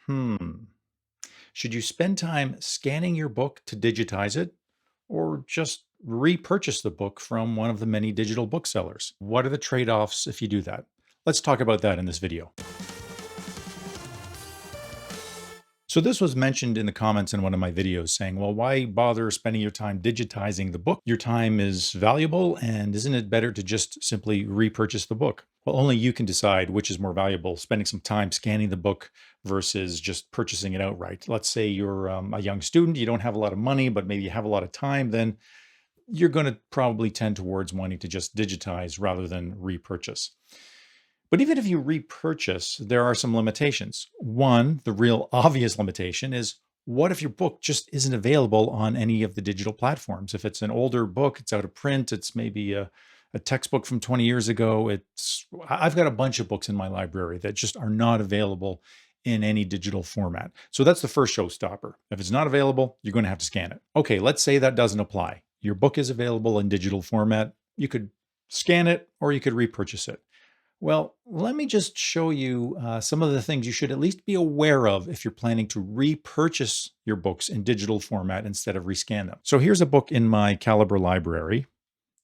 Hmm. Should you spend time scanning your book to digitize it or just repurchase the book from one of the many digital booksellers? What are the trade offs if you do that? Let's talk about that in this video. So, this was mentioned in the comments in one of my videos saying, well, why bother spending your time digitizing the book? Your time is valuable, and isn't it better to just simply repurchase the book? Well, only you can decide which is more valuable, spending some time scanning the book versus just purchasing it outright. Let's say you're a young student, you don't have a lot of money, but maybe you have a lot of time, then you're going to probably tend towards wanting to just digitize rather than repurchase. But even if you repurchase, there are some limitations. One, the real obvious limitation is what if your book just isn't available on any of the digital platforms? If it's an older book, it's out of print, it's maybe a textbook from 20 years ago. I've got a bunch of books in my library that just are not available in any digital format. So that's the first showstopper. If it's not available, you're going to have to scan it. Okay, let's say that doesn't apply. Your book is available in digital format. You could scan it or you could repurchase it. Well, let me just show you some of the things you should at least be aware of if you're planning to repurchase your books in digital format instead of rescan them. So here's a book in my Caliber library.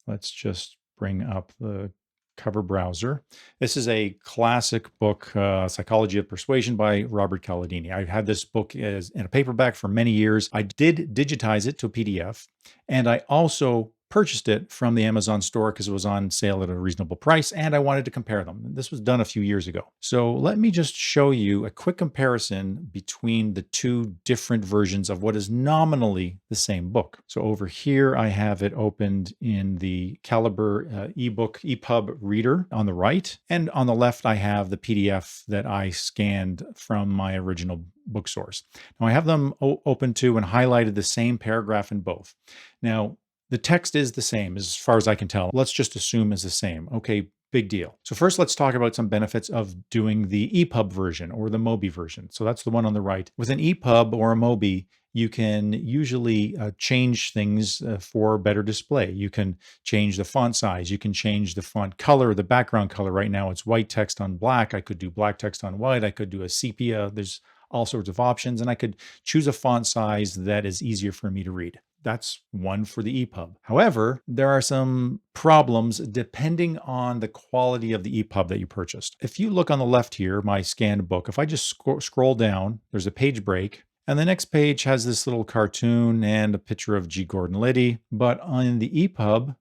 Let's just bring up the cover browser. This is a classic book, Psychology of Persuasion by Robert Cialdini. I've had this book in a paperback for many years. I did digitize it to a PDF, and I also purchased it from the Amazon store because it was on sale at a reasonable price, and I wanted to compare them. This was done a few years ago. So let me just show you a quick comparison between the two different versions of what is nominally the same book. So over here, I have it opened in the Caliber eBook ePub reader on the right, and on the left, I have the PDF that I scanned from my original book source. Now I have them open to and highlighted the same paragraph in both. Now, the text is the same as far as I can tell. Let's just assume is the same. Okay, big deal. So first, let's talk about some benefits of doing the ePub version or the Mobi version. So that's the one on the right. With an ePub or a Mobi, you can usually change things for better display. You can change the font size. You can change the font color, the background color. Right now, it's white text on black. I could do black text on white. I could do a sepia. There's all sorts of options, and I could choose a font size that is easier for me to read. That's one for the ePub. However, there are some problems depending on the quality of the ePub that you purchased. If you look on the left here, my scanned book, if I just scroll down, there's a page break. And the next page has this little cartoon and a picture of G. Gordon Liddy. But on the ePub,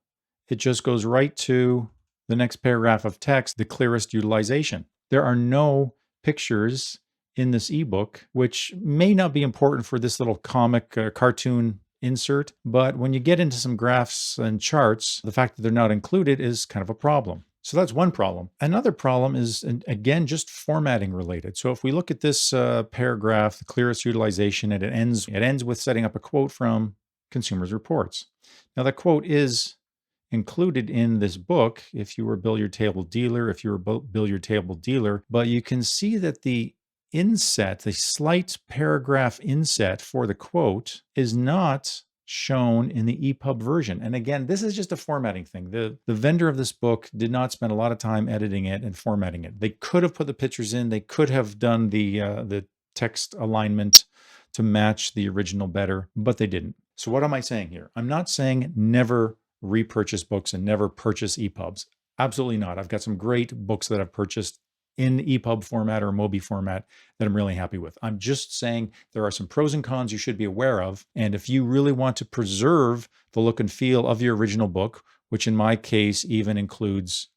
it just goes right to the next paragraph of text, the clearest utilization. There are no pictures in this ebook, which may not be important for this little comic cartoon insert, but when you get into some graphs and charts, the fact that they're not included is kind of a problem. So that's one problem. Another problem is, and again, just formatting related. So if we look at this paragraph, the clearest utilization, and it ends with setting up a quote from Consumers Reports. Now that quote is included in this book if you were a billiard table dealer, but you can see that the inset, the slight paragraph inset for the quote is not shown in the ePub version. And again, this is just a formatting thing. The vendor of this book did not spend a lot of time editing it and formatting it. They could have put the pictures in. They could have done the text alignment to match the original better, but they didn't. So what am I saying here? I'm not saying never repurchase books and never purchase ePubs. Absolutely not. I've got some great books that I've purchased in ePub format or Mobi format that I'm really happy with. I'm just saying there are some pros and cons you should be aware of. And if you really want to preserve the look and feel of your original book, which in my case even includes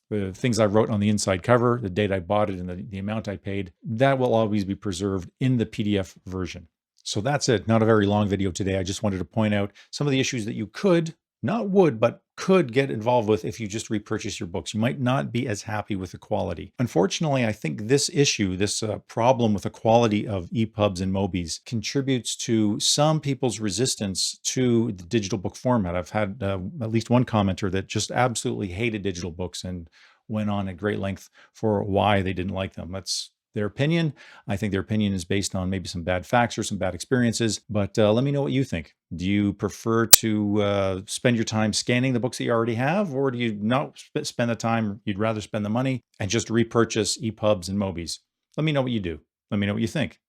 the things I wrote on the inside cover, the date I bought it, and the amount I paid, that will always be preserved in the PDF version. So that's it. Not a very long video today. I just wanted to point out some of the issues that you could, not would, but could get involved with if you just repurchase your books. You might not be as happy with the quality. Unfortunately, I think this issue, this problem with the quality of ePubs and Mobis contributes to some people's resistance to the digital book format. I've had at least one commenter that just absolutely hated digital books and went on at great length for why they didn't like them. That's their opinion. I think their opinion is based on maybe some bad facts or some bad experiences, but let me know what you think. Do you prefer to spend your time scanning the books that you already have, or do you not spend the time, you'd rather spend the money and just repurchase ePubs and Mobis? Let me know what you do. Let me know what you think.